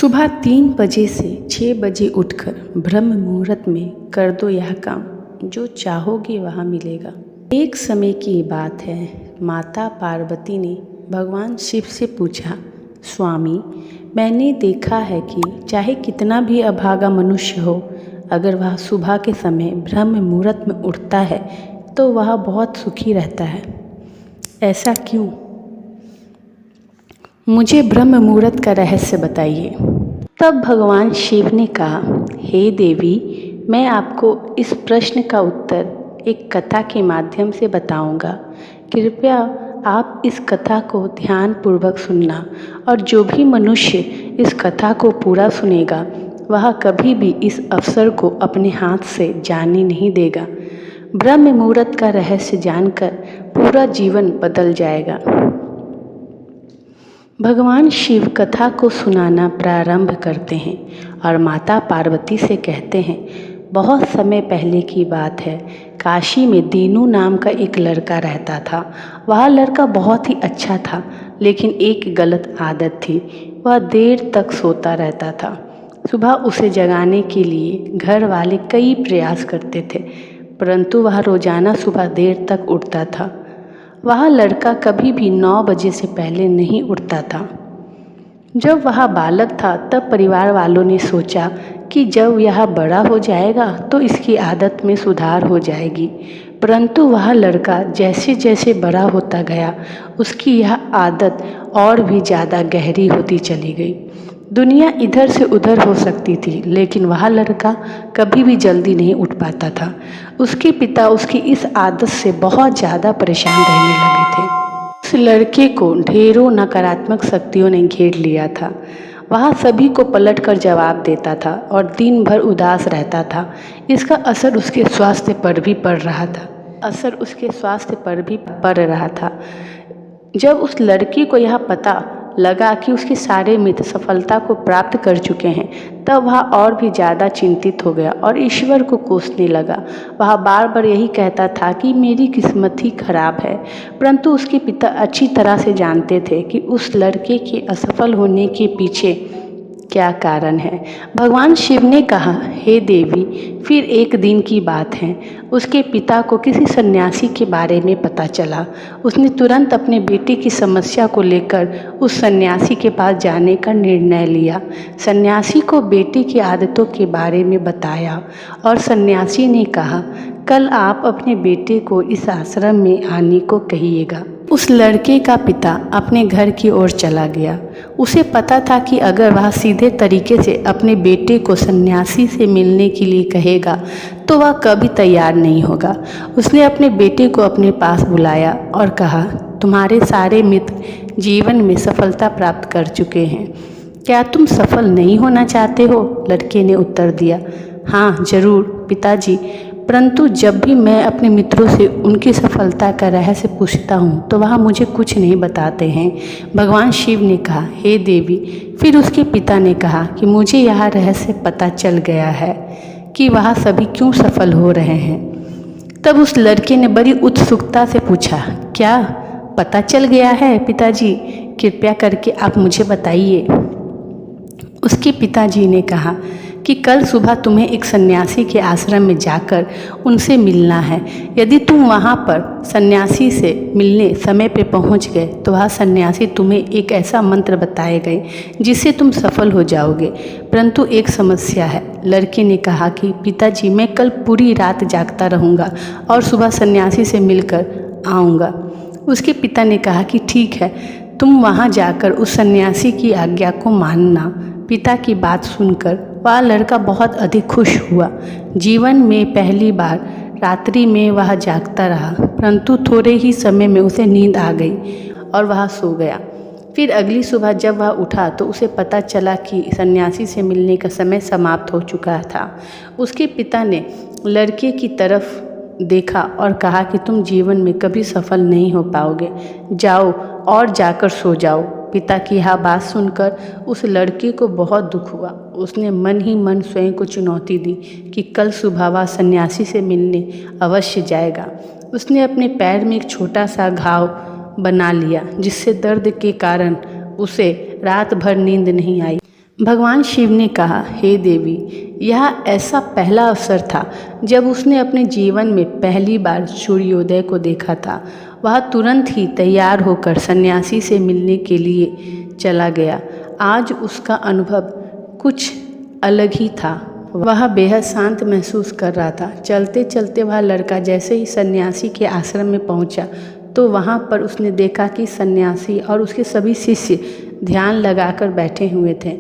सुबह 3 बजे से 6 बजे उठकर ब्रह्म मुहूर्त में कर दो यह काम, जो चाहोगे वह मिलेगा। एक समय की बात है, माता पार्वती ने भगवान शिव से पूछा, स्वामी, मैंने देखा है कि चाहे कितना भी अभागा मनुष्य हो, अगर वह सुबह के समय ब्रह्म मुहूर्त में उठता है तो वह बहुत सुखी रहता है। ऐसा क्यों? मुझे ब्रह्म मुहूर्त का रहस्य बताइए। तब भगवान शिव ने कहा, हे देवी, मैं आपको इस प्रश्न का उत्तर एक कथा के माध्यम से बताऊंगा। कृपया आप इस कथा को ध्यान पूर्वक सुनना, और जो भी मनुष्य इस कथा को पूरा सुनेगा वह कभी भी इस अवसर को अपने हाथ से जाने नहीं देगा। ब्रह्म मुहूर्त का रहस्य जानकर पूरा जीवन बदल जाएगा। भगवान शिव कथा को सुनाना प्रारंभ करते हैं और माता पार्वती से कहते हैं, बहुत समय पहले की बात है, काशी में दीनू नाम का एक लड़का रहता था। वह लड़का बहुत ही अच्छा था, लेकिन एक गलत आदत थी, वह देर तक सोता रहता था। सुबह उसे जगाने के लिए घर वाले कई प्रयास करते थे, परंतु वह रोजाना सुबह देर तक उठता था। वह लड़का कभी भी 9 बजे से पहले नहीं उठता था। जब वह बालक था तब परिवार वालों ने सोचा कि जब यह बड़ा हो जाएगा तो इसकी आदत में सुधार हो जाएगी, परंतु वह लड़का जैसे जैसे बड़ा होता गया उसकी यह आदत और भी ज़्यादा गहरी होती चली गई। दुनिया इधर से उधर हो सकती थी, लेकिन वह लड़का कभी भी जल्दी नहीं उठ पाता था। उसके पिता उसकी इस आदत से बहुत ज़्यादा परेशान रहने लगे थे। उस लड़के को ढेरों नकारात्मक शक्तियों ने घेर लिया था। वह सभी को पलटकर जवाब देता था और दिन भर उदास रहता था। इसका असर उसके स्वास्थ्य पर भी पड़ रहा था। जब उस लड़की को यह पता लगा कि उसके सारे मित्र सफलता को प्राप्त कर चुके हैं, तब वह और भी ज़्यादा चिंतित हो गया और ईश्वर को कोसने लगा। वह बार बार यही कहता था कि मेरी किस्मत ही खराब है, परंतु उसके पिता अच्छी तरह से जानते थे कि उस लड़के के असफल होने के पीछे क्या कारण है। भगवान शिव ने कहा, हे देवी, फिर एक दिन की बात है, उसके पिता को किसी सन्यासी के बारे में पता चला। उसने तुरंत अपने बेटे की समस्या को लेकर उस सन्यासी के पास जाने का निर्णय लिया। सन्यासी को बेटे की आदतों के बारे में बताया और सन्यासी ने कहा, कल आप अपने बेटे को इस आश्रम में आने को कहिएगा। उस लड़के का पिता अपने घर की ओर चला गया। उसे पता था कि अगर वह सीधे तरीके से अपने बेटे को सन्यासी से मिलने के लिए कहेगा तो वह कभी तैयार नहीं होगा। उसने अपने बेटे को अपने पास बुलाया और कहा, तुम्हारे सारे मित्र जीवन में सफलता प्राप्त कर चुके हैं, क्या तुम सफल नहीं होना चाहते हो? लड़के ने उत्तर दिया, हाँ जरूर पिताजी, परंतु जब भी मैं अपने मित्रों से उनकी सफलता का रहस्य पूछता हूँ तो वह मुझे कुछ नहीं बताते हैं। भगवान शिव ने कहा, हे देवी, फिर उसके पिता ने कहा कि मुझे यह रहस्य पता चल गया है कि वह सभी क्यों सफल हो रहे हैं। तब उस लड़के ने बड़ी उत्सुकता से पूछा, क्या पता चल गया है पिताजी? कृपया करके आप मुझे बताइए। उसके पिताजी ने कहा कि कल सुबह तुम्हें एक सन्यासी के आश्रम में जाकर उनसे मिलना है। यदि तुम वहाँ पर सन्यासी से मिलने समय पर पहुँच गए तो वह सन्यासी तुम्हें एक ऐसा मंत्र बताएगा जिससे तुम सफल हो जाओगे, परंतु एक समस्या है। लड़के ने कहा कि पिताजी, मैं कल पूरी रात जागता रहूँगा और सुबह सन्यासी से मिलकर आऊँगा। उसके पिता ने कहा कि ठीक है, तुम वहाँ जाकर उस सन्यासी की आज्ञा को मानना। पिता की बात सुनकर वह लड़का बहुत अधिक खुश हुआ। जीवन में पहली बार रात्रि में वह जागता रहा, परंतु थोड़े ही समय में उसे नींद आ गई और वह सो गया। फिर अगली सुबह जब वह उठा तो उसे पता चला कि सन्यासी से मिलने का समय समाप्त हो चुका था। उसके पिता ने लड़के की तरफ देखा और कहा कि तुम जीवन में कभी सफल नहीं हो पाओगे, जाओ और जाकर सो जाओ। पिता की यह बात सुनकर उस लड़के को बहुत दुख हुआ। उसने मन ही मन स्वयं को चुनौती दी कि कल सुबह वह सन्यासी से मिलने अवश्य जाएगा। उसने अपने पैर में एक छोटा सा घाव बना लिया, जिससे दर्द के कारण उसे रात भर नींद नहीं आई। भगवान शिव ने कहा, हे देवी, यह ऐसा पहला अवसर था जब उसने अपने जीवन में पहली बार सूर्योदय को देखा था। वह तुरंत ही तैयार होकर सन्यासी से मिलने के लिए चला गया। आज उसका अनुभव कुछ अलग ही था। वह बेहद शांत महसूस कर रहा था। चलते चलते वह लड़का जैसे ही सन्यासी के आश्रम में पहुंचा तो वहां पर उसने देखा कि सन्यासी और उसके सभी शिष्य ध्यान लगाकर बैठे हुए थे।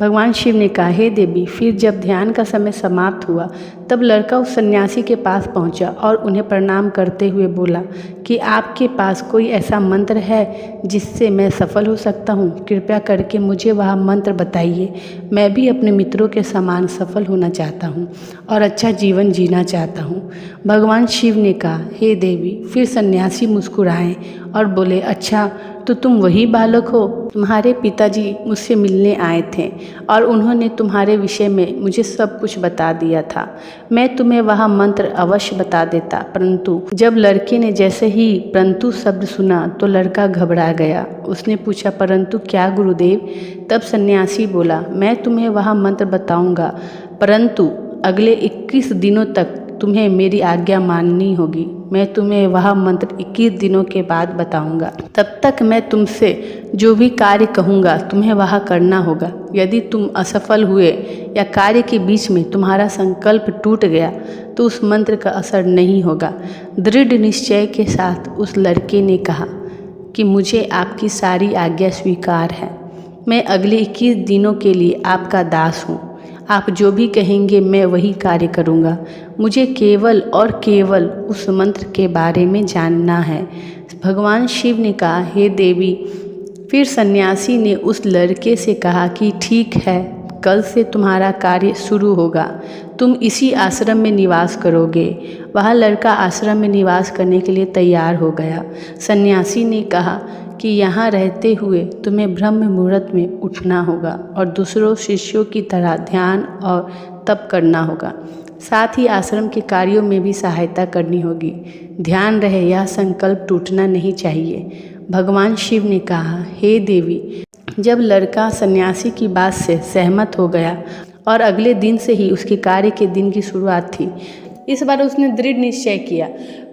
भगवान शिव ने कहा, हे देवी, फिर जब ध्यान का समय समाप्त हुआ तब लड़का उस सन्यासी के पास पहुंचा और उन्हें प्रणाम करते हुए बोला कि आपके पास कोई ऐसा मंत्र है जिससे मैं सफल हो सकता हूं? कृपया करके मुझे वह मंत्र बताइए। मैं भी अपने मित्रों के समान सफल होना चाहता हूं और अच्छा जीवन जीना चाहता हूं। भगवान शिव ने कहा, हे देवी। फिर सन्यासी मुस्कुराए और बोले, अच्छा, तो तुम वही बालक हो? तुम्हारे पिताजी मुझसे मिलने आए थे और उन्होंने तुम्हारे विषय में मुझे सब कुछ बता दिया था। मैं तुम्हें वह मंत्र अवश्य बता देता, परंतु जब लड़के ने जैसे ही परंतु शब्द सुना तो लड़का घबरा गया। उसने पूछा, परंतु क्या गुरुदेव? तब सन्यासी बोला, मैं तुम्हें वह मंत्र बताऊंगा, परंतु अगले 21 दिनों तक तुम्हें मेरी आज्ञा माननी होगी। मैं तुम्हें वह मंत्र 21 दिनों के बाद बताऊंगा। तब तक मैं तुमसे जो भी कार्य कहूँगा तुम्हें वह करना होगा। यदि तुम असफल हुए या कार्य के बीच में तुम्हारा संकल्प टूट गया तो उस मंत्र का असर नहीं होगा। दृढ़ निश्चय के साथ उस लड़के ने कहा कि मुझे आपकी सारी आज्ञा स्वीकार है। मैं अगले 21 दिनों के लिए आपका दास हूँ। आप जो भी कहेंगे मैं वही कार्य करूँगा। मुझे केवल और केवल उस मंत्र के बारे में जानना है। भगवान शिव ने कहा, हे देवी। फिर सन्यासी ने उस लड़के से कहा कि ठीक है, कल से तुम्हारा कार्य शुरू होगा। तुम इसी आश्रम में निवास करोगे। वह लड़का आश्रम में निवास करने के लिए तैयार हो गया। सन्यासी ने कहा कि यहाँ रहते हुए तुम्हें ब्रह्म मुहूर्त में उठना होगा और दूसरों शिष्यों की तरह ध्यान और तप करना होगा। साथ ही आश्रम के कार्यों में भी सहायता करनी होगी। ध्यान रहे, यह संकल्प टूटना नहीं चाहिए। भगवान शिव ने कहा, हे देवी। जब लड़का सन्यासी की बात से सहमत हो गया और अगले दिन से ही उसके कार्य के दिन की शुरुआत थी। इस बार उसने दृढ़ निश्चय किया,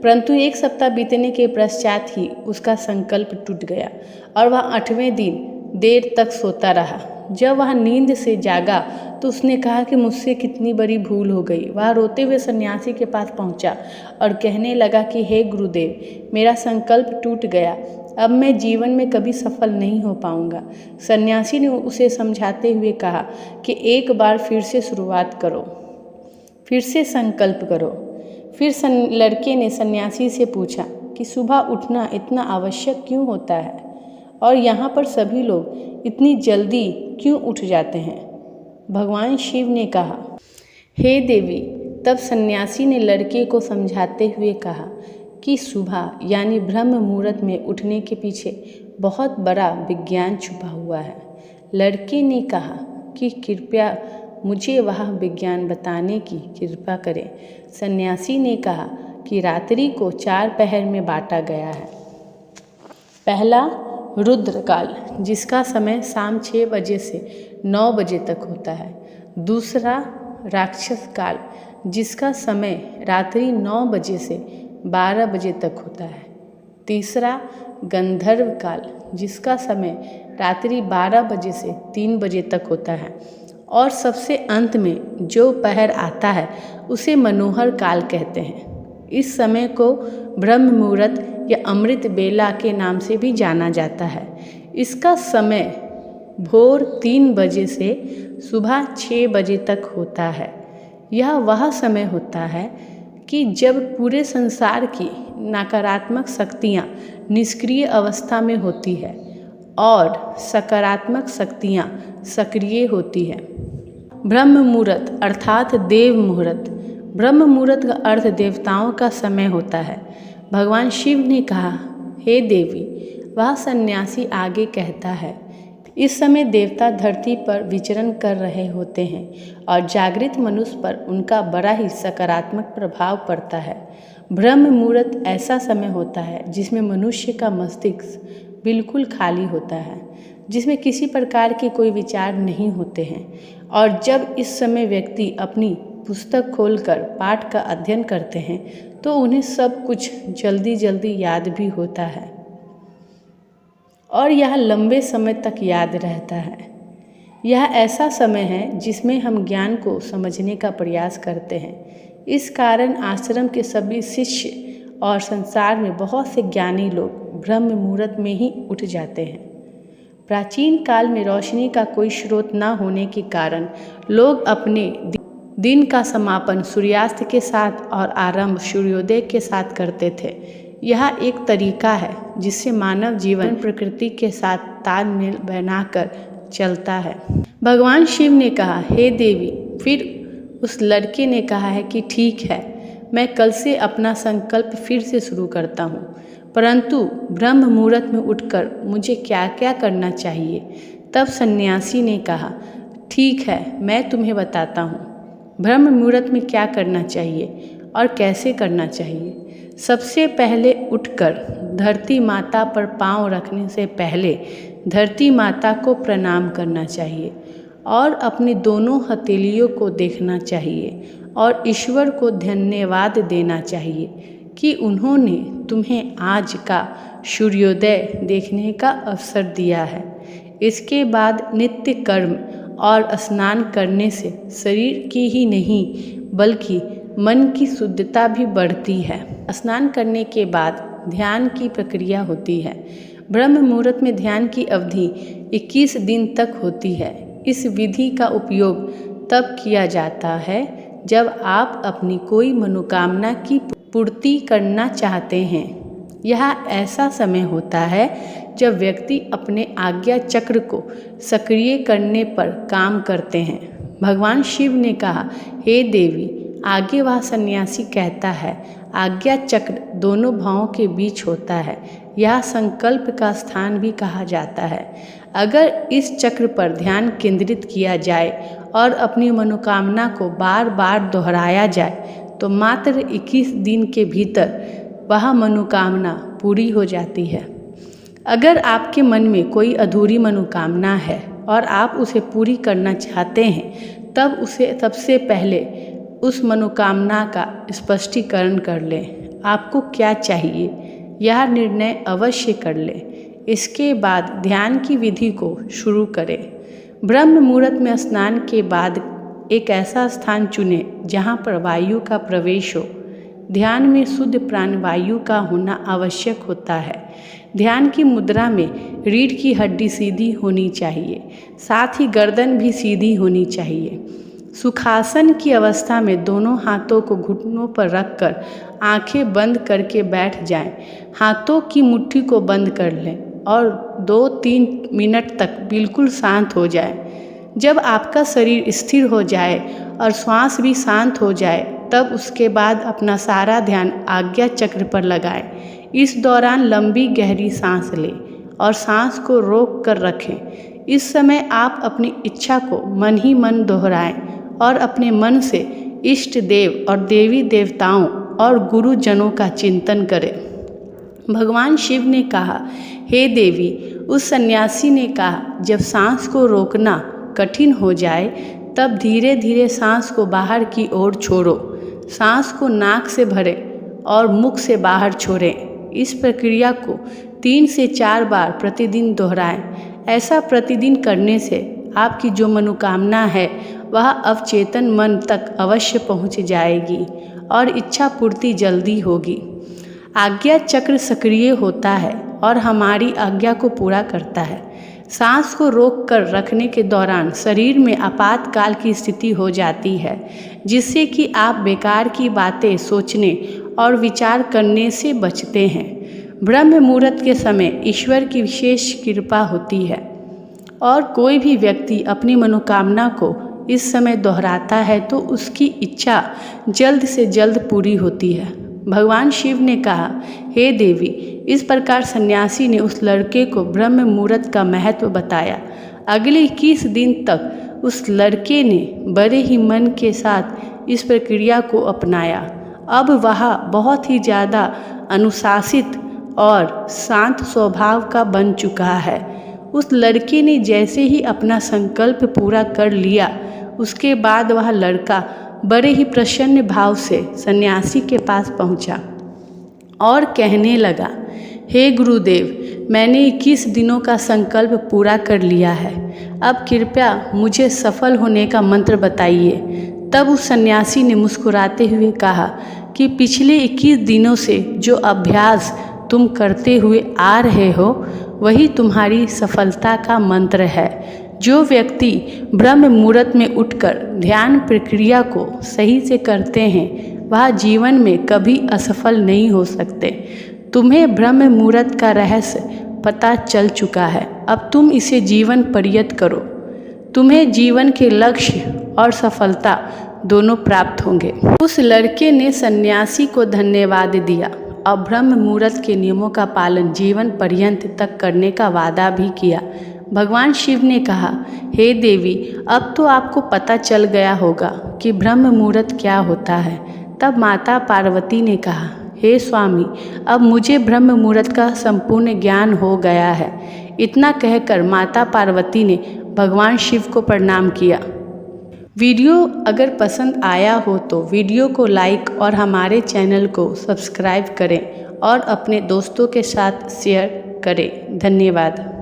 परंतु 1 सप्ताह बीतने के पश्चात ही उसका संकल्प टूट गया और वह 8वें दिन देर तक सोता रहा। जब वह नींद से जागा तो उसने कहा कि मुझसे कितनी बड़ी भूल हो गई। वह रोते हुए सन्यासी के पास पहुंचा और कहने लगा कि हे गुरुदेव, मेरा संकल्प टूट गया। अब मैं जीवन में कभी सफल नहीं हो पाऊंगा। सन्यासी ने उसे समझाते हुए कहा कि एक बार फिर से शुरुआत करो, फिर से संकल्प करो। फिर लड़के ने सन्यासी से पूछा कि सुबह उठना इतना आवश्यक क्यों होता है और यहाँ पर सभी लोग इतनी जल्दी क्यों उठ जाते हैं? भगवान शिव ने कहा, हे देवी। तब सन्यासी ने लड़के को समझाते हुए कहा कि सुबह यानी ब्रह्म मुहूर्त में उठने के पीछे बहुत बड़ा विज्ञान छुपा हुआ है। लड़के ने कहा कि कृपया मुझे वह विज्ञान बताने की कृपा करें। सन्यासी ने कहा कि रात्रि को 4 पहर में बांटा गया है। पहला रुद्र काल, जिसका समय शाम 6 बजे से 9 बजे तक होता है। दूसरा राक्षस काल, जिसका समय रात्रि 9 बजे से 12 बजे तक होता है। तीसरा गंधर्व काल, जिसका समय रात्रि 12 बजे से 3 बजे तक होता है। और सबसे अंत में जो पहर आता है उसे मनोहर काल कहते हैं। इस समय को ब्रह्म मुहूर्त या अमृत बेला के नाम से भी जाना जाता है। इसका समय भोर 3 बजे से सुबह 6 बजे तक होता है। यह वह समय होता है कि जब पूरे संसार की नकारात्मक शक्तियाँ निष्क्रिय अवस्था में होती है और सकारात्मक शक्तियाँ सक्रिय होती है। ब्रह्म मुहूर्त अर्थात देव मुहूर्त। ब्रह्म मुहूर्त का अर्थ देवताओं का समय होता है। भगवान शिव ने कहा, हे देवी। वह सन्यासी आगे कहता है, इस समय देवता धरती पर विचरण कर रहे होते हैं और जागृत मनुष्य पर उनका बड़ा ही सकारात्मक प्रभाव पड़ता है। ब्रह्म मुहूर्त ऐसा समय होता है जिसमें मनुष्य का मस्तिष्क बिल्कुल खाली होता है। जिसमें किसी प्रकार के कोई विचार नहीं होते हैं। और जब इस समय व्यक्ति अपनी पुस्तक खोलकर पाठ का अध्ययन करते हैं तो उन्हें सब कुछ जल्दी जल्दी याद भी होता है और यह लंबे समय तक याद रहता है। यह ऐसा समय है जिसमें हम ज्ञान को समझने का प्रयास करते हैं। इस कारण आश्रम के सभी शिष्य और संसार में बहुत से ज्ञानी लोग ब्रह्म मुहूर्त में ही उठ जाते हैं। प्राचीन काल में रोशनी का कोई स्रोत न होने के कारण लोग अपने दिन का समापन सूर्यास्त के साथ और आरंभ सूर्योदय के साथ करते थे। यह एक तरीका है जिससे मानव जीवन प्रकृति के साथ तालमेल बनाकर चलता है। भगवान शिव ने कहा, हे देवी। फिर उस लड़के ने कहा है कि ठीक है, मैं कल से अपना संकल्प फिर से शुरू करता हूँ, परंतु ब्रह्म मुहूर्त में उठकर मुझे क्या क्या करना चाहिए। तब सन्यासी ने कहा, ठीक है, मैं तुम्हें बताता हूँ ब्रह्म मुहूर्त में क्या करना चाहिए और कैसे करना चाहिए। सबसे पहले उठकर धरती माता पर पांव रखने से पहले धरती माता को प्रणाम करना चाहिए और अपनी दोनों हथेलियों को देखना चाहिए और ईश्वर को धन्यवाद देना चाहिए कि उन्होंने तुम्हें आज का सूर्योदय देखने का अवसर दिया है। इसके बाद नित्य कर्म और स्नान करने से शरीर की ही नहीं बल्कि मन की शुद्धता भी बढ़ती है। स्नान करने के बाद ध्यान की प्रक्रिया होती है। ब्रह्म मुहूर्त में ध्यान की अवधि 21 दिन तक होती है। इस विधि का उपयोग तब किया जाता है जब आप अपनी कोई मनोकामना की पूर्ति करना चाहते हैं। यह ऐसा समय होता है जब व्यक्ति अपने आज्ञा चक्र को सक्रिय करने पर काम करते हैं। भगवान शिव ने कहा, हे देवी। आगे वह सन्यासी कहता है, आज्ञा चक्र दोनों भावों के बीच होता है। यह संकल्प का स्थान भी कहा जाता है। अगर इस चक्र पर ध्यान केंद्रित किया जाए और अपनी मनोकामना को बार बार दोहराया जाए तो मात्र 21 दिन के भीतर वह मनोकामना पूरी हो जाती है। अगर आपके मन में कोई अधूरी मनोकामना है और आप उसे पूरी करना चाहते हैं तब उसे सबसे पहले उस मनोकामना का स्पष्टीकरण कर लें। आपको क्या चाहिए यह निर्णय अवश्य कर लें। इसके बाद ध्यान की विधि को शुरू करें। ब्रह्म मुहूर्त में स्नान के बाद एक ऐसा स्थान चुनें जहां पर वायु का प्रवेश हो। ध्यान में शुद्ध प्राणवायु का होना आवश्यक होता है। ध्यान की मुद्रा में रीढ़ की हड्डी सीधी होनी चाहिए, साथ ही गर्दन भी सीधी होनी चाहिए। सुखासन की अवस्था में दोनों हाथों को घुटनों पर रखकर आंखें बंद करके बैठ जाएं। हाथों की मुट्ठी को बंद कर लें और 2-3 मिनट तक बिल्कुल शांत हो जाए। जब आपका शरीर स्थिर हो जाए और श्वास भी शांत हो जाए तब उसके बाद अपना सारा ध्यान आज्ञा चक्र पर लगाएं। इस दौरान लंबी गहरी सांस लें और सांस को रोक कर रखें। इस समय आप अपनी इच्छा को मन ही मन दोहराएं और अपने मन से इष्ट देव और देवी देवताओं और गुरुजनों का चिंतन करें। भगवान शिव ने कहा, हे देवी। उस सन्यासी ने कहा, जब सांस को रोकना कठिन हो जाए तब धीरे धीरे सांस को बाहर की ओर छोड़ो। सांस को नाक से भरें और मुख से बाहर छोड़ें। इस प्रक्रिया को 3 से 4 बार प्रतिदिन दोहराएं। ऐसा प्रतिदिन करने से आपकी जो मनोकामना है वह अवचेतन मन तक अवश्य पहुंच जाएगी और इच्छा पूर्ति जल्दी होगी। आज्ञा चक्र सक्रिय होता है और हमारी आज्ञा को पूरा करता है। सांस को रोक कर रखने के दौरान शरीर में आपातकाल की स्थिति हो जाती है, जिससे कि आप बेकार की बातें सोचने और विचार करने से बचते हैं। ब्रह्म मुहूर्त के समय ईश्वर की विशेष कृपा होती है और कोई भी व्यक्ति अपनी मनोकामना को इस समय दोहराता है तो उसकी इच्छा जल्द से जल्द पूरी होती है। भगवान शिव ने कहा, हे देवी। इस प्रकार सन्यासी ने उस लड़के को ब्रह्म मुहूर्त का महत्व बताया। अगले 21 दिन तक उस लड़के ने बड़े ही मन के साथ इस प्रक्रिया को अपनाया। अब वह बहुत ही ज़्यादा अनुशासित और शांत स्वभाव का बन चुका है। उस लड़के ने जैसे ही अपना संकल्प पूरा कर लिया, उसके बाद वह लड़का बड़े ही प्रसन्न भाव से सन्यासी के पास पहुंचा और कहने लगा, हे गुरुदेव, मैंने 21 दिनों का संकल्प पूरा कर लिया है। अब कृपया मुझे सफल होने का मंत्र बताइए। तब उस सन्यासी ने मुस्कुराते हुए कहा कि पिछले 21 दिनों से जो अभ्यास तुम करते हुए आ रहे हो, वही तुम्हारी सफलता का मंत्र है। जो व्यक्ति ब्रह्म मुहूर्त में उठकर ध्यान प्रक्रिया को सही से करते हैं, वह जीवन में कभी असफल नहीं हो सकते। तुम्हें ब्रह्म मुहूर्त का रहस्य पता चल चुका है, अब तुम इसे जीवन पर्यंत करो। तुम्हें जीवन के लक्ष्य और सफलता दोनों प्राप्त होंगे। उस लड़के ने सन्यासी को धन्यवाद दिया और ब्रह्म मुहूर्त के नियमों का पालन जीवन पर्यंत तक करने का वादा भी किया। भगवान शिव ने कहा, हे देवी, अब तो आपको पता चल गया होगा कि ब्रह्म मुहूर्त क्या होता है। तब माता पार्वती ने कहा, हे स्वामी, अब मुझे ब्रह्म मुहूर्त का संपूर्ण ज्ञान हो गया है। इतना कहकर माता पार्वती ने भगवान शिव को प्रणाम किया। वीडियो अगर पसंद आया हो तो वीडियो को लाइक और हमारे चैनल को सब्सक्राइब करें और अपने दोस्तों के साथ शेयर करें। धन्यवाद।